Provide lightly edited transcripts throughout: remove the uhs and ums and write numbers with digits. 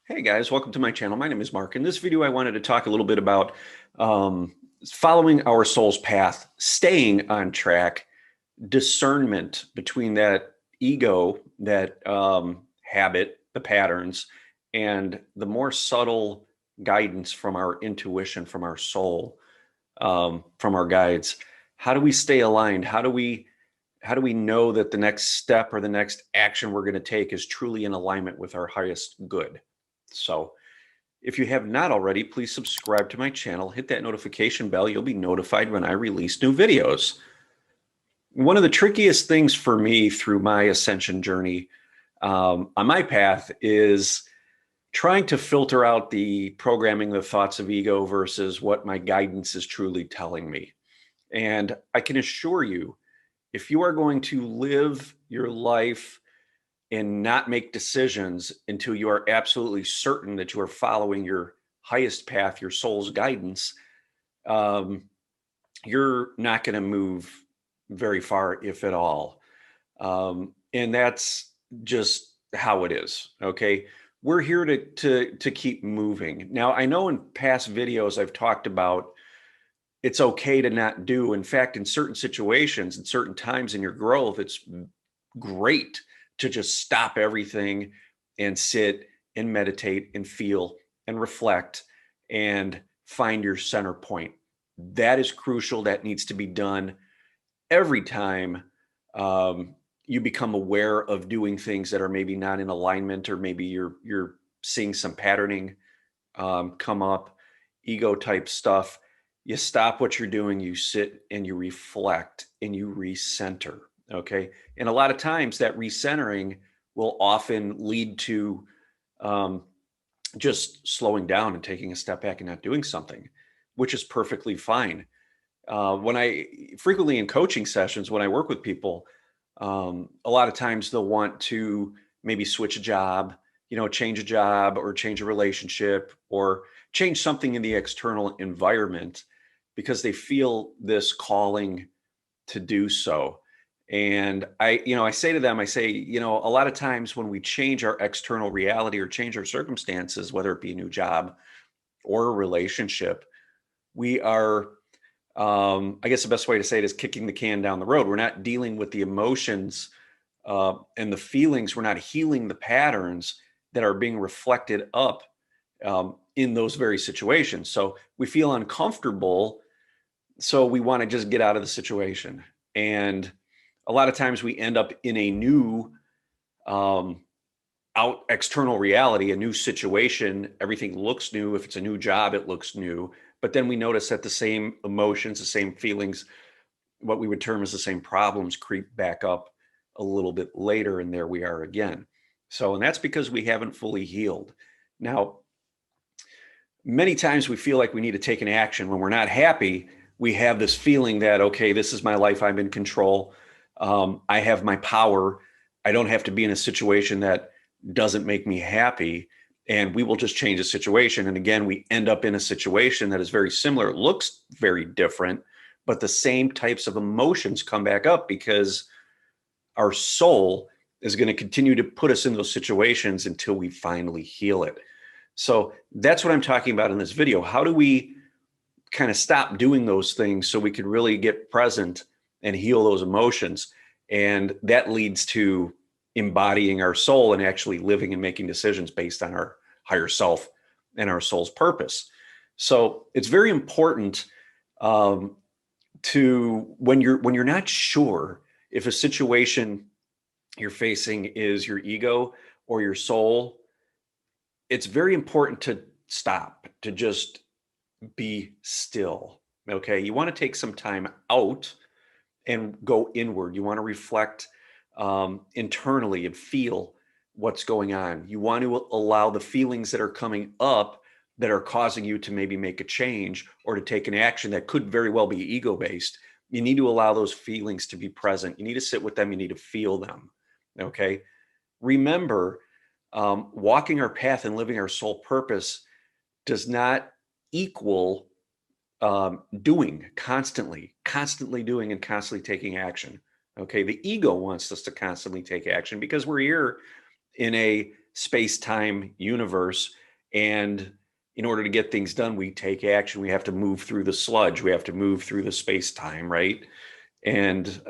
Hey guys, welcome to my channel. My name is Mark. In this video, I wanted to talk a little bit about following our soul's path, staying on track, discernment between that ego, that habit, the patterns, and the more subtle guidance from our intuition, from our soul, from our guides. How do we stay aligned? How do we know that the next step or the next action we're going to take is truly in alignment with our highest good? So, if you have not already, please subscribe to my channel, hit that notification bell. You'll be notified when I release new videos. One of the trickiest things for me through my ascension journey on my path is trying to filter out the programming, the thoughts of ego versus what my guidance is truly telling me. And I can assure you, if you are going to live your life and not make decisions until you are absolutely certain that you are following your highest path, your soul's guidance, um, you're not going to move very far, if at all. And that's just how it is. Okay. We're here to keep moving. Now, I know in past videos I've talked about it's okay to not do. In fact, in certain situations, in certain times in your growth, it's great to just stop everything and sit and meditate and feel and reflect and find your center point. That is crucial. That needs to be done every time you become aware of doing things that are maybe not in alignment, or maybe you're seeing some patterning come up, ego type stuff. You stop what you're doing, you sit and you reflect and you recenter. Okay. And a lot of times that recentering will often lead to um, just slowing down and taking a step back and not doing something, which is perfectly fine. When I frequently in coaching sessions, when I work with people, a lot of times they'll want to maybe switch a job, change a job or change a relationship or change something in the external environment because they feel this calling to do so. And I say to them, I say, a lot of times when we change our external reality or change our circumstances, whether it be a new job or a relationship, we are, I guess the best way to say it is kicking the can down the road. We're not dealing with the emotions and the feelings. We're not healing the patterns that are being reflected up in those very situations. So we feel uncomfortable. So we want to just get out of the situation. And a lot of times we end up in a new um, out external reality, a new situation. Everything looks new. If it's a new job, it looks new. But then we notice that the same emotions, the same feelings, what we would term as the same problems creep back up a little bit later. And there we are again. So, and that's because we haven't fully healed. Now, many times we feel like we need to take an action when we're not happy. We have this feeling that, okay, this is my life. I'm in control. I have my power. I don't have to be in a situation that doesn't make me happy. And we will just change the situation. And again, we end up in a situation that is very similar. It looks very different, but the same types of emotions come back up because our soul is going to continue to put us in those situations until we finally heal it. So that's what I'm talking about in this video. How do we kind of stop doing those things so we can really get present and heal those emotions? And that leads to embodying our soul and actually living and making decisions based on our higher self and our soul's purpose. So it's very important to when you're not sure if a situation you're facing is your ego or your soul, it's very important to stop, to just be still. Okay. You want to take some time out and go inward. You want to reflect internally and feel what's going on. You want to allow the feelings that are coming up that are causing you to maybe make a change or to take an action that could very well be ego based. You need to allow those feelings to be present. You need to sit with them. You need to feel them. Okay. Remember, walking our path and living our soul purpose does not equal doing constantly doing and constantly taking action. Okay. The ego wants us to constantly take action because we're here in a space-time universe. And in order to get things done, we take action. We have to move through the sludge. We have to move through the space-time, right? And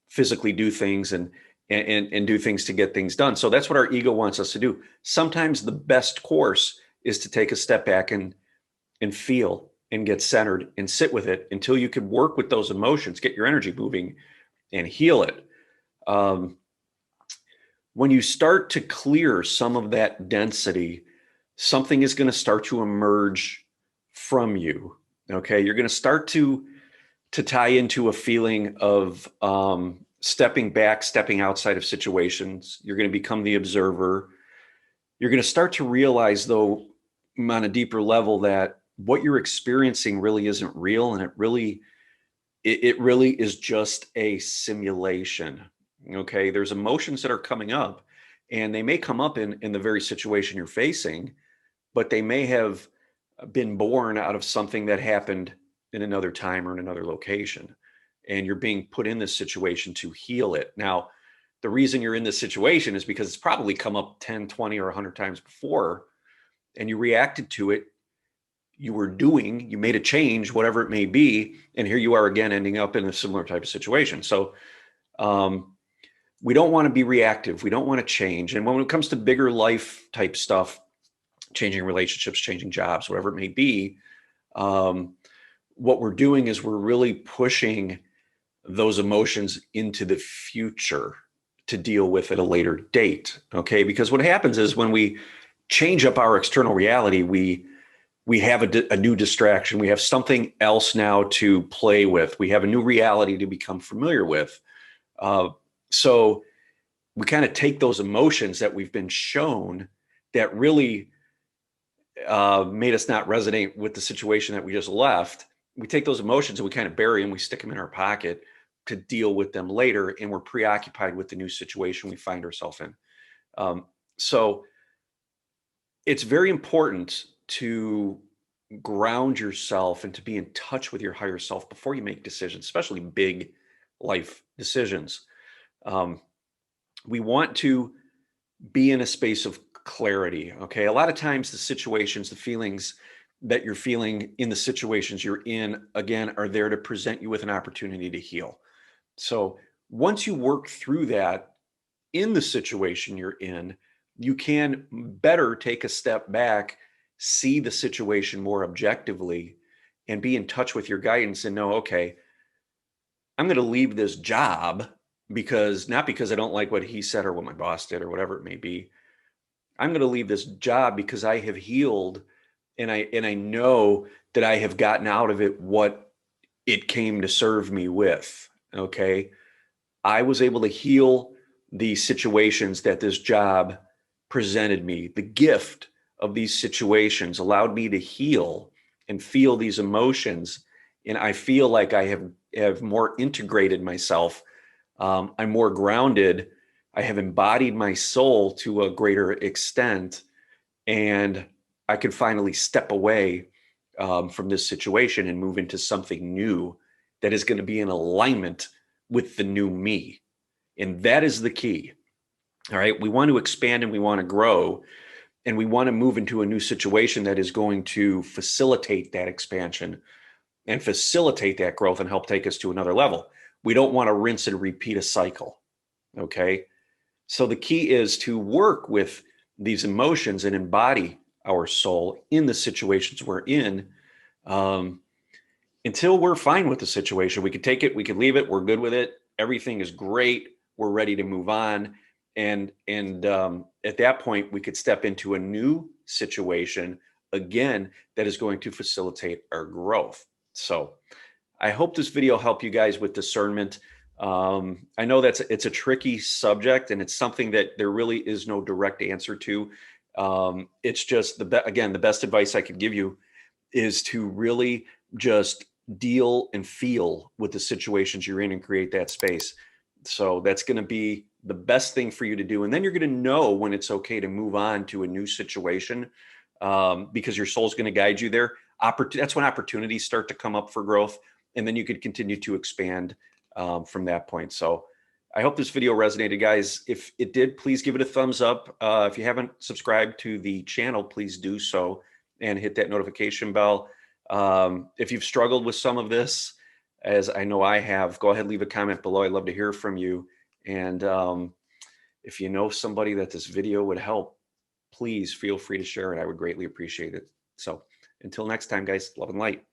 physically do things and do things to get things done. So that's what our ego wants us to do. Sometimes the best course is to take a step back and feel and get centered and sit with it until you can work with those emotions, get your energy moving and heal it. When you start to clear some of that density, something is going to start to emerge from you. Okay. You're going to start to tie into a feeling of stepping back, stepping outside of situations. You're going to become the observer. You're going to start to realize, though, on a deeper level, that what you're experiencing really isn't real, and it really is just a simulation. Okay, there's emotions that are coming up, and they may come up in the very situation you're facing, but they may have been born out of something that happened in another time or in another location, and you're being put in this situation to heal it. Now, the reason you're in this situation is because it's probably come up 10, 20, or 100 times before, and you reacted to it. You made a change, whatever it may be, and here you are again, ending up in a similar type of situation. So we don't want to be reactive. We don't want to change. And when it comes to bigger life type stuff, changing relationships, changing jobs, whatever it may be, what we're doing is we're really pushing those emotions into the future to deal with at a later date. Okay, because what happens is when we change up our external reality, we have a new distraction. We have something else now to play with. We have a new reality to become familiar with. So we kind of take those emotions that we've been shown that really made us not resonate with the situation that we just left. We take those emotions and we kind of bury them. We stick them in our pocket to deal with them later. And we're preoccupied with the new situation we find ourselves in. So it's very important to ground yourself and to be in touch with your higher self before you make decisions, especially big life decisions. We want to be in a space of clarity. Okay. A lot of times the situations, the feelings that you're feeling in the situations you're in, again, are there to present you with an opportunity to heal. So once you work through that in the situation you're in, you can better take a step back, see the situation more objectively, and be in touch with your guidance and know, okay, I'm going to leave this job not because I don't like what he said or what my boss did or whatever it may be. I'm going to leave this job because I have healed and I know that I have gotten out of it what it came to serve me with. Okay. I was able to heal the situations that this job presented me. The gift of these situations allowed me to heal and feel these emotions. And I feel like I have more integrated myself. I'm more grounded. I have embodied my soul to a greater extent. And I could finally step away from this situation and move into something new that is going to be in alignment with the new me. And that is the key. All right. We want to expand and we want to grow, and we want to move into a new situation that is going to facilitate that expansion and facilitate that growth and help take us to another level. We don't want to rinse and repeat a cycle. Okay. So the key is to work with these emotions and embody our soul in the situations we're in, until we're fine with the situation. We could take it, we could leave it, we're good with it. Everything is great. We're ready to move on. And at that point, we could step into a new situation again that is going to facilitate our growth. So I hope this video helped you guys with discernment. I know it's a tricky subject, and it's something that there really is no direct answer to. It's just the best advice I could give you is to really just deal and feel with the situations you're in and create that space. So that's going to be the best thing for you to do. And then you're going to know when it's okay to move on to a new situation, because your soul's going to guide you there. That's when opportunities start to come up for growth. And then you could continue to expand from that point. So I hope this video resonated, guys. If it did, please give it a thumbs up. If you haven't subscribed to the channel, please do so and hit that notification bell. If you've struggled with some of this, as I know I have, go ahead and leave a comment below. I'd love to hear from you. And if you know somebody that this video would help, please feel free to share it. I would greatly appreciate it. So until next time, guys, love and light.